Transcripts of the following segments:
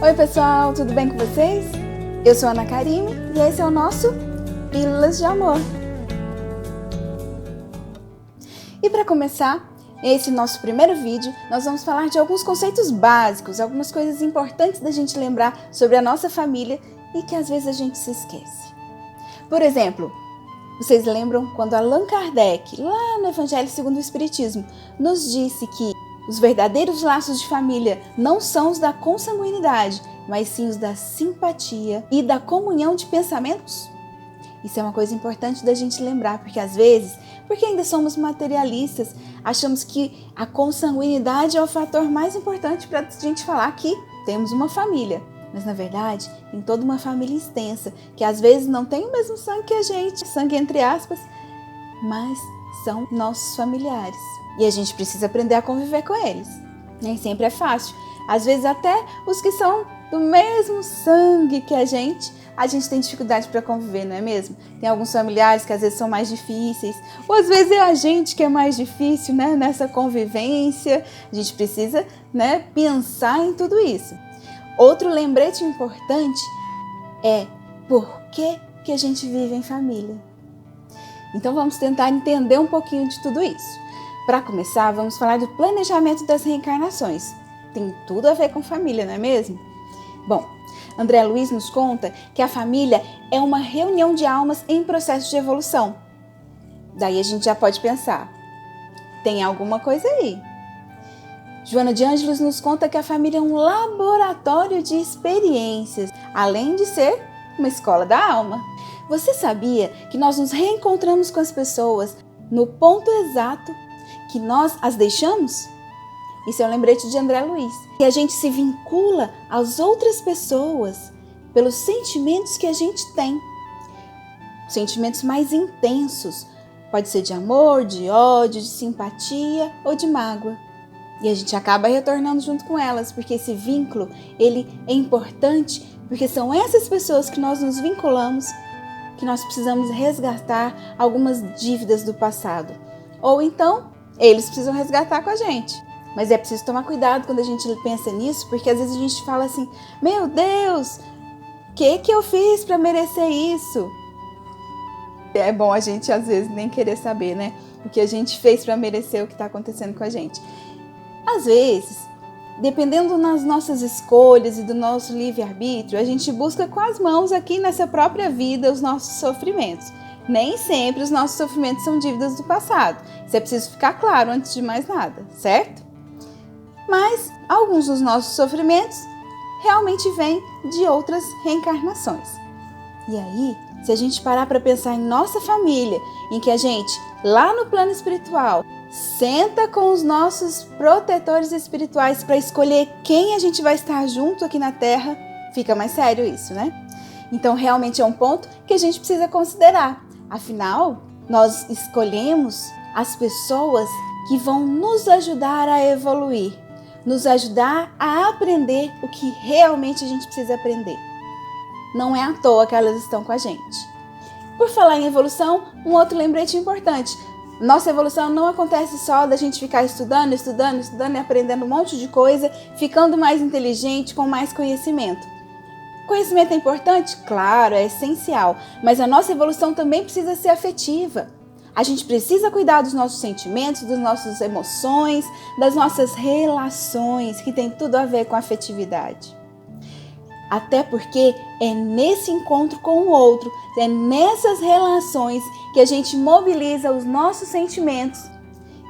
Oi pessoal, tudo bem com vocês? Eu sou a Ana Karime e esse é o nosso Pílulas de Amor. E para começar, esse nosso primeiro vídeo, nós vamos falar de alguns conceitos básicos, algumas coisas importantes da gente lembrar sobre a nossa família e que às vezes a gente se esquece. Por exemplo, vocês lembram quando Allan Kardec, lá no Evangelho segundo o Espiritismo, nos disse que os verdadeiros laços de família não são os da consanguinidade, mas sim os da simpatia e da comunhão de pensamentos? Isso é uma coisa importante da gente lembrar, porque às vezes, porque ainda somos materialistas, achamos que a consanguinidade é o fator mais importante para a gente falar que temos uma família. Mas na verdade, tem toda uma família extensa, que às vezes não tem o mesmo sangue que a gente, sangue entre aspas, mas são nossos familiares. E a gente precisa aprender a conviver com eles. Nem sempre é fácil. Às vezes até os que são do mesmo sangue que a gente tem dificuldade para conviver, não é mesmo? Tem alguns familiares que às vezes são mais difíceis, ou às vezes é a gente que é mais difícil, né? Nessa convivência. A gente precisa, né, pensar em tudo isso. Outro lembrete importante é por que a gente vive em família. Então vamos tentar entender um pouquinho de tudo isso. Para começar, vamos falar do planejamento das reencarnações. Tem tudo a ver com família, não é mesmo? Bom, André Luiz nos conta que a família é uma reunião de almas em processo de evolução. Daí a gente já pode pensar, tem alguma coisa aí. Joana de Ângeles nos conta que a família é um laboratório de experiências, além de ser uma escola da alma. Você sabia que nós nos reencontramos com as pessoas no ponto exato que nós as deixamos? Isso é um lembrete de André Luiz. Que a gente se vincula às outras pessoas pelos sentimentos que a gente tem. Sentimentos mais intensos. Pode ser de amor, de ódio, de simpatia ou de mágoa. E a gente acaba retornando junto com elas, porque esse vínculo, ele é importante, porque são essas pessoas que nós nos vinculamos, que nós precisamos resgatar algumas dívidas do passado. Ou então, eles precisam resgatar com a gente. Mas é preciso tomar cuidado quando a gente pensa nisso, porque às vezes a gente fala assim, meu Deus, o que eu fiz para merecer isso? É bom a gente às vezes nem querer saber, né? O que a gente fez para merecer o que está acontecendo com a gente. Às vezes, dependendo das nossas escolhas e do nosso livre-arbítrio, a gente busca com as mãos aqui nessa própria vida os nossos sofrimentos. Nem sempre os nossos sofrimentos são dívidas do passado. Isso é preciso ficar claro antes de mais nada, certo? Mas alguns dos nossos sofrimentos realmente vêm de outras reencarnações. E aí, se a gente parar para pensar em nossa família, em que a gente, lá no plano espiritual, senta com os nossos protetores espirituais para escolher quem a gente vai estar junto aqui na Terra, fica mais sério isso, né? Então, realmente é um ponto que a gente precisa considerar. Afinal, nós escolhemos as pessoas que vão nos ajudar a evoluir, nos ajudar a aprender o que realmente a gente precisa aprender. Não é à toa que elas estão com a gente. Por falar em evolução, um outro lembrete importante. Nossa evolução não acontece só da gente ficar estudando e aprendendo um monte de coisa, ficando mais inteligente, com mais conhecimento. Conhecimento é importante? Claro, é essencial, mas a nossa evolução também precisa ser afetiva. A gente precisa cuidar dos nossos sentimentos, das nossas emoções, das nossas relações, que tem tudo a ver com a afetividade. Até porque é nesse encontro com o outro, é nessas relações que a gente mobiliza os nossos sentimentos.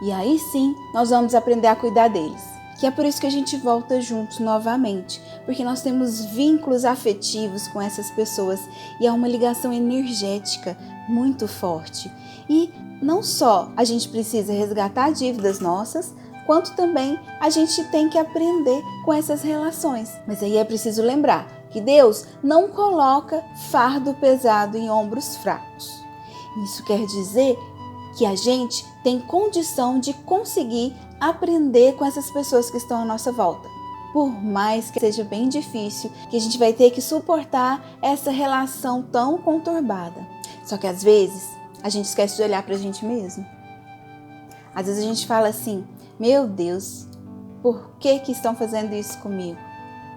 E aí sim, nós vamos aprender a cuidar deles. Que é por isso que a gente volta juntos novamente, porque nós temos vínculos afetivos com essas pessoas e há uma ligação energética muito forte. E não só a gente precisa resgatar dívidas nossas, quanto também a gente tem que aprender com essas relações. Mas aí é preciso lembrar que Deus não coloca fardo pesado em ombros fracos. Isso quer dizer que a gente tem condição de conseguir aprender com essas pessoas que estão à nossa volta. Por mais que seja bem difícil, que a gente vai ter que suportar essa relação tão conturbada. Só que às vezes a gente esquece de olhar para a gente mesmo. Às vezes a gente fala assim, meu Deus, por que estão fazendo isso comigo?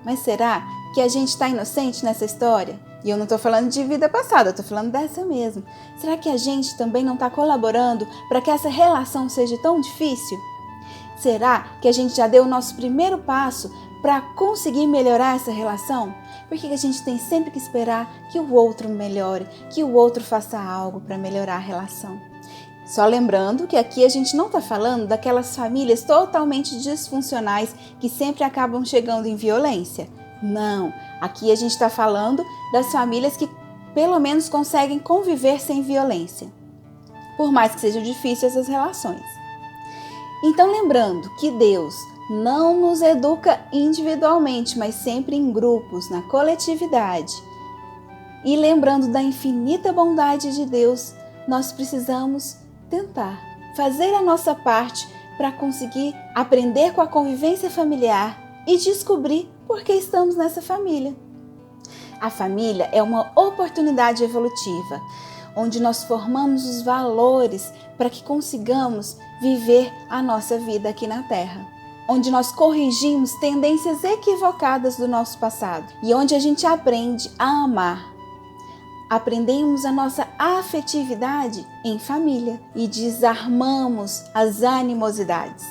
Mas será que a gente está inocente nessa história? E eu não estou falando de vida passada, eu estou falando dessa mesmo. Será que a gente também não está colaborando para que essa relação seja tão difícil? Será que a gente já deu o nosso primeiro passo para conseguir melhorar essa relação? Por que a gente tem sempre que esperar que o outro melhore, que o outro faça algo para melhorar a relação? Só lembrando que aqui a gente não está falando daquelas famílias totalmente disfuncionais que sempre acabam chegando em violência. Não, aqui a gente está falando das famílias que pelo menos conseguem conviver sem violência, por mais que sejam difíceis essas relações. Então lembrando que Deus não nos educa individualmente, mas sempre em grupos, na coletividade. E lembrando da infinita bondade de Deus, nós precisamos tentar fazer a nossa parte para conseguir aprender com a convivência familiar e descobrir por que estamos nessa família. A família é uma oportunidade evolutiva, onde nós formamos os valores para que consigamos viver a nossa vida aqui na Terra, onde nós corrigimos tendências equivocadas do nosso passado e onde a gente aprende a amar. Aprendemos a nossa afetividade em família e desarmamos as animosidades.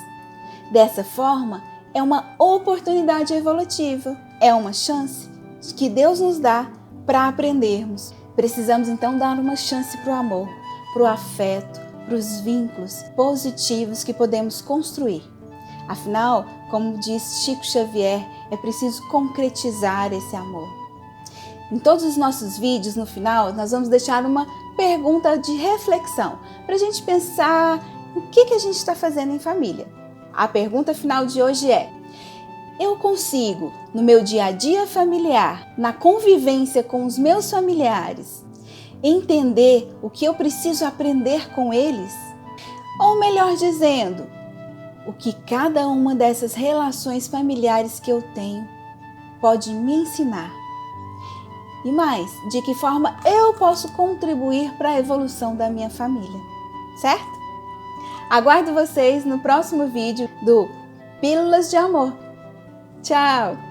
Dessa forma, é uma oportunidade evolutiva, é uma chance que Deus nos dá para aprendermos. Precisamos então dar uma chance para o amor, para o afeto, para os vínculos positivos que podemos construir. Afinal, como diz Chico Xavier, é preciso concretizar esse amor. Em todos os nossos vídeos, no final, nós vamos deixar uma pergunta de reflexão para a gente pensar o que a gente está fazendo em família. A pergunta final de hoje é: eu consigo, no meu dia a dia familiar, na convivência com os meus familiares, entender o que eu preciso aprender com eles? Ou melhor dizendo, o que cada uma dessas relações familiares que eu tenho pode me ensinar? E mais, de que forma eu posso contribuir para a evolução da minha família, certo? Aguardo vocês no próximo vídeo do Pílulas de Amor. Tchau!